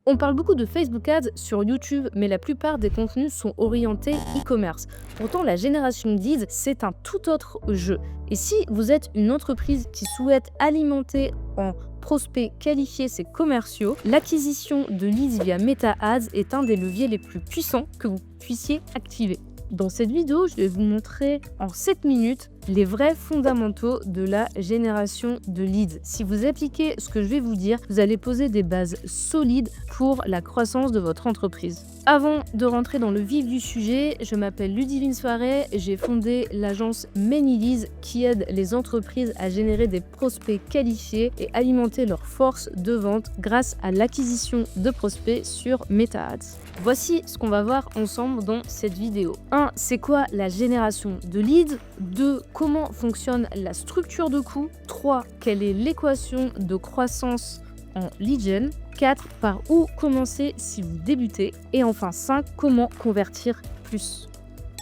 On parle beaucoup de Facebook Ads sur YouTube, mais la plupart des contenus sont orientés e-commerce. Pourtant, la génération de leads, c'est un tout autre jeu. Et si vous êtes une entreprise qui souhaite alimenter en prospects qualifiés ses commerciaux, l'acquisition de leads via Meta Ads est un des leviers les plus puissants que vous puissiez activer. Dans cette vidéo, je vais vous montrer en 7 minutes les vrais fondamentaux de la génération de leads. Si vous appliquez ce que je vais vous dire, vous allez poser des bases solides pour la croissance de votre entreprise. Avant de rentrer dans le vif du sujet, je m'appelle Ludivine Soirée, j'ai fondé l'agence ManyLeads qui aide les entreprises à générer des prospects qualifiés et alimenter leur force de vente grâce à l'acquisition de prospects sur Meta Ads. Voici ce qu'on va voir ensemble dans cette vidéo. 1. C'est quoi la génération de leads? 2. Comment fonctionne la structure de coût? 3. Quelle est l'équation de croissance en lead gen? 4. Par où commencer si vous débutez? Et enfin 5. Comment convertir plus?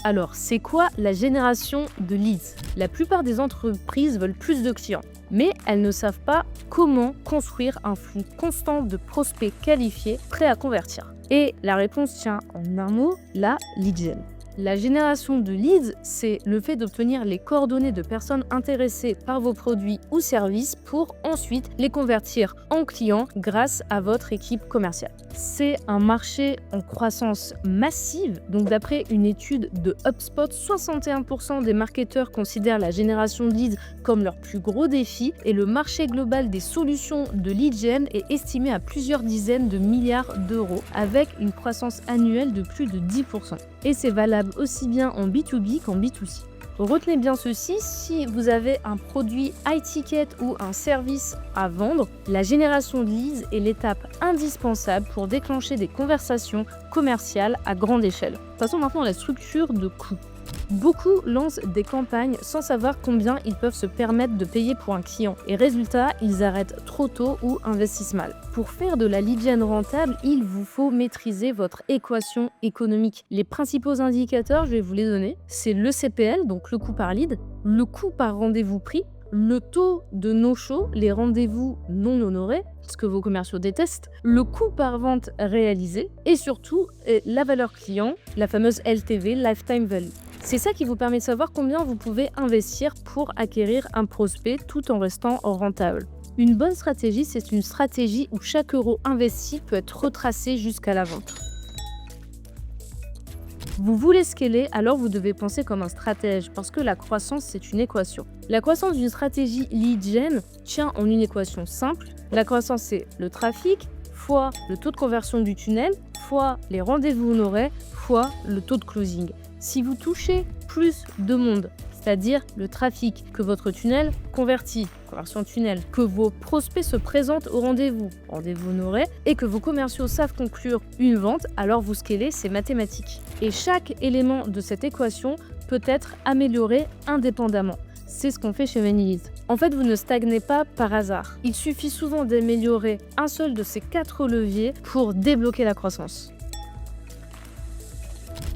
Alors, c'est quoi la génération de leads? La plupart des entreprises veulent plus de clients, mais elles ne savent pas comment construire un flux constant de prospects qualifiés prêts à convertir. Et la réponse tient en un mot, la lead gen. La génération de leads, c'est le fait d'obtenir les coordonnées de personnes intéressées par vos produits ou services pour ensuite les convertir en clients grâce à votre équipe commerciale. C'est un marché en croissance massive. Donc d'après une étude de HubSpot, 61% des marketeurs considèrent la génération de leads comme leur plus gros défi et le marché global des solutions de lead gen est estimé à plusieurs dizaines de milliards d'euros avec une croissance annuelle de plus de 10%. Et c'est valable aussi bien en B2B qu'en B2C. Retenez bien ceci, si vous avez un produit high ticket ou un service à vendre, la génération de leads est l'étape indispensable pour déclencher des conversations commerciales à grande échelle. Passons maintenant à la structure de coût. Beaucoup lancent des campagnes sans savoir combien ils peuvent se permettre de payer pour un client. Et résultat, ils arrêtent trop tôt ou investissent mal. Pour faire de la lead gen rentable, il vous faut maîtriser votre équation économique. Les principaux indicateurs, je vais vous les donner, c'est le CPL, donc le coût par lead, le coût par rendez-vous pris, le taux de no-show, les rendez-vous non honorés, ce que vos commerciaux détestent, le coût par vente réalisé et surtout la valeur client, la fameuse LTV, Lifetime Value. C'est ça qui vous permet de savoir combien vous pouvez investir pour acquérir un prospect tout en restant rentable. Une bonne stratégie, c'est une stratégie où chaque euro investi peut être retracé jusqu'à la vente. Vous voulez scaler, alors vous devez penser comme un stratège parce que la croissance, c'est une équation. La croissance d'une stratégie lead gen tient en une équation simple. La croissance, c'est le trafic fois le taux de conversion du tunnel fois les rendez-vous honorés fois le taux de closing. Si vous touchez plus de monde, c'est-à-dire le trafic que votre tunnel convertit, conversion tunnel, que vos prospects se présentent au rendez-vous honoré, et que vos commerciaux savent conclure une vente, alors vous scalez, c'est mathématique. Et chaque élément de cette équation peut être amélioré indépendamment. C'est ce qu'on fait chez ManyLeads. En fait, vous ne stagnez pas par hasard. Il suffit souvent d'améliorer un seul de ces 4 leviers pour débloquer la croissance.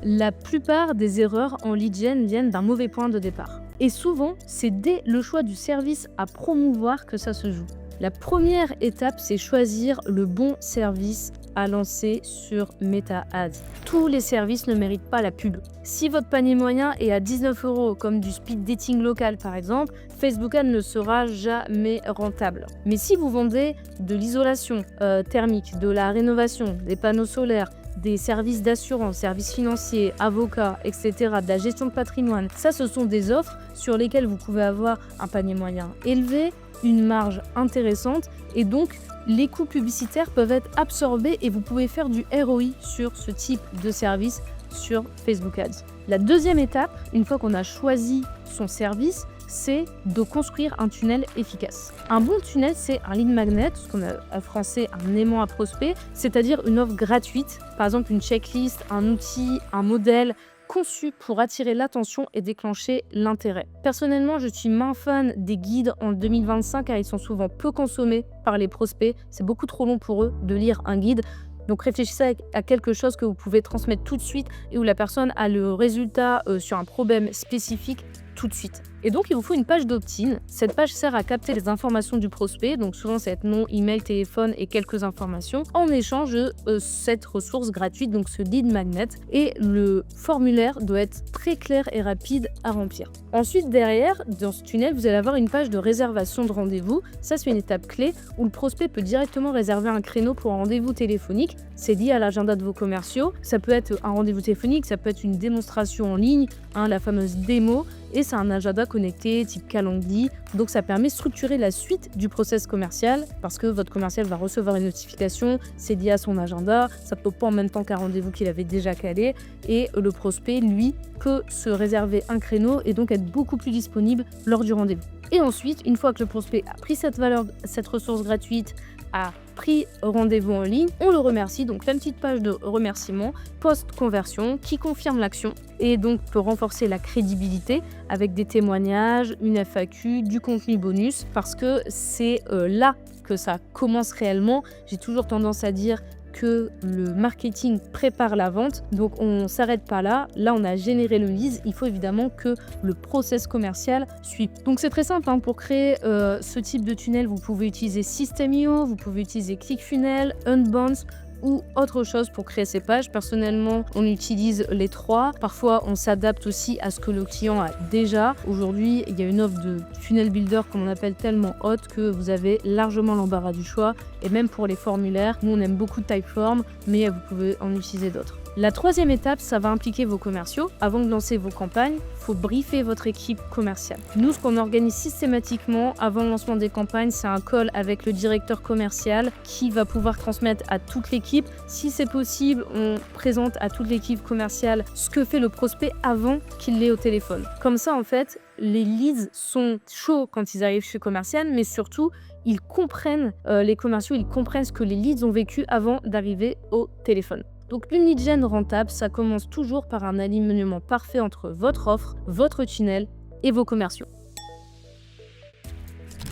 La plupart des erreurs en lead gen viennent d'un mauvais point de départ. Et souvent, c'est dès le choix du service à promouvoir que ça se joue. La première étape, c'est choisir le bon service à lancer sur Meta Ads. Tous les services ne méritent pas la pub. Si votre panier moyen est à 19 €, comme du speed dating local par exemple, Facebook Ads ne sera jamais rentable. Mais si vous vendez de l'isolation thermique, de la rénovation, des panneaux solaires, des services d'assurance, services financiers, avocats, etc., de la gestion de patrimoine. Ça, ce sont des offres sur lesquelles vous pouvez avoir un panier moyen élevé, une marge intéressante et donc les coûts publicitaires peuvent être absorbés et vous pouvez faire du ROI sur ce type de service sur Facebook Ads. La deuxième étape, une fois qu'on a choisi son service, c'est de construire un tunnel efficace. Un bon tunnel, c'est un lead magnet, ce qu'on a en français un aimant à prospect, c'est-à-dire une offre gratuite, par exemple une checklist, un outil, un modèle conçu pour attirer l'attention et déclencher l'intérêt. Personnellement, je suis moins fan des guides en 2025 car ils sont souvent peu consommés par les prospects. C'est beaucoup trop long pour eux de lire un guide. Donc réfléchissez à quelque chose que vous pouvez transmettre tout de suite et où la personne a le résultat sur un problème spécifique tout de suite. Et donc, il vous faut une page d'opt-in. Cette page sert à capter les informations du prospect, donc souvent c'est nom, email, téléphone et quelques informations, en échange de cette ressource gratuite, donc ce lead magnet. Et le formulaire doit être très clair et rapide à remplir. Ensuite, derrière, dans ce tunnel, vous allez avoir une page de réservation de rendez-vous. Ça, c'est une étape clé où le prospect peut directement réserver un créneau pour un rendez-vous téléphonique. C'est lié à l'agenda de vos commerciaux. Ça peut être un rendez-vous téléphonique, ça peut être une démonstration en ligne, la fameuse démo. Et c'est un agenda connecté type Calendly. Donc ça permet de structurer la suite du process commercial parce que votre commercial va recevoir une notification, c'est lié à son agenda, ça ne peut pas en même temps qu'un rendez-vous qu'il avait déjà calé et le prospect, lui, peut se réserver un créneau et donc être beaucoup plus disponible lors du rendez-vous. Et ensuite, une fois que le prospect a pris cette ressource gratuite, a pris rendez-vous en ligne, on le remercie, donc fait une petite page de remerciement post-conversion qui confirme l'action et donc peut renforcer la crédibilité avec des témoignages, une FAQ, du contenu bonus parce que c'est là que ça commence réellement. J'ai toujours tendance à dire que le marketing prépare la vente, donc on ne s'arrête pas là. Là, on a généré le lead, il faut évidemment que le process commercial suive. Donc c'est très simple, pour créer ce type de tunnel, vous pouvez utiliser System.io, vous pouvez utiliser ClickFunnels, Unbounce ou autre chose pour créer ces pages. Personnellement, on utilise les trois. Parfois, on s'adapte aussi à ce que le client a déjà. Aujourd'hui, il y a une offre de funnel builder qu'on appelle tellement haute que vous avez largement l'embarras du choix. Et même pour les formulaires, nous on aime beaucoup Typeform, mais vous pouvez en utiliser d'autres. La troisième étape, ça va impliquer vos commerciaux. Avant de lancer vos campagnes, il faut briefer votre équipe commerciale. Nous, ce qu'on organise systématiquement avant le lancement des campagnes, c'est un call avec le directeur commercial qui va pouvoir transmettre à toute l'équipe. Si c'est possible, on présente à toute l'équipe commerciale ce que fait le prospect avant qu'il l'ait au téléphone. Comme ça, en fait, les leads sont chauds quand ils arrivent chez le commercial, mais surtout, ils comprennent, les commerciaux, ils comprennent ce que les leads ont vécu avant d'arriver au téléphone. Donc une lead gen rentable, ça commence toujours par un alignement parfait entre votre offre, votre tunnel et vos commerciaux.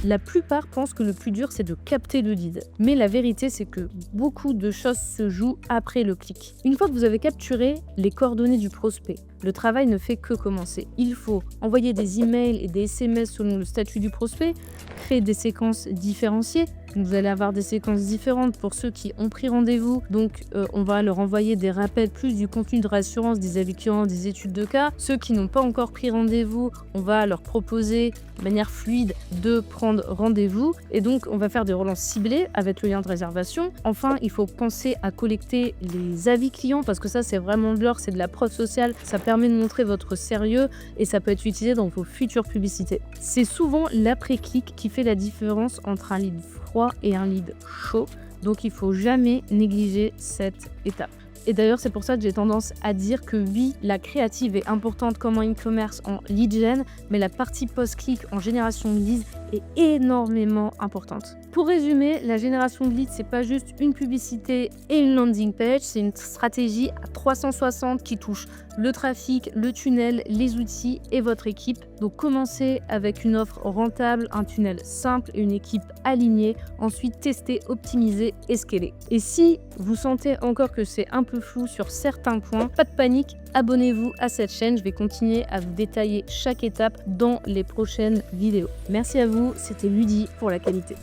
La plupart pensent que le plus dur, c'est de capter le lead. Mais la vérité, c'est que beaucoup de choses se jouent après le clic. Une fois que vous avez capturé les coordonnées du prospect, le travail ne fait que commencer. Il faut envoyer des emails et des SMS selon le statut du prospect, créer des séquences différenciées. Vous allez avoir des séquences différentes pour ceux qui ont pris rendez-vous. Donc, on va leur envoyer des rappels plus du contenu de réassurance, des avis clients, des études de cas. Ceux qui n'ont pas encore pris rendez-vous, on va leur proposer de manière fluide de prendre rendez-vous. Et donc, on va faire des relances ciblées avec le lien de réservation. Enfin, il faut penser à collecter les avis clients parce que ça, c'est vraiment de l'or, c'est de la preuve sociale. Ça permet de montrer votre sérieux et ça peut être utilisé dans vos futures publicités. C'est souvent l'après-clic qui fait la différence entre un lead froid et un lead chaud. Donc, il ne faut jamais négliger cette étape. Et d'ailleurs, c'est pour ça que j'ai tendance à dire que oui, la créative est importante comme en e-commerce en lead gen, mais la partie post-click en génération de leads est énormément importante. Pour résumer, la génération de leads, c'est pas juste une publicité et une landing page, c'est une stratégie à 360 qui touche le trafic, le tunnel, les outils et votre équipe. Donc commencez avec une offre rentable, un tunnel simple et une équipe alignée. Ensuite, testez, optimisez et scalez. Et si vous sentez encore que c'est un peu flou sur certains points, pas de panique, abonnez-vous à cette chaîne. Je vais continuer à vous détailler chaque étape dans les prochaines vidéos. Merci à vous, c'était Ludie pour la qualité.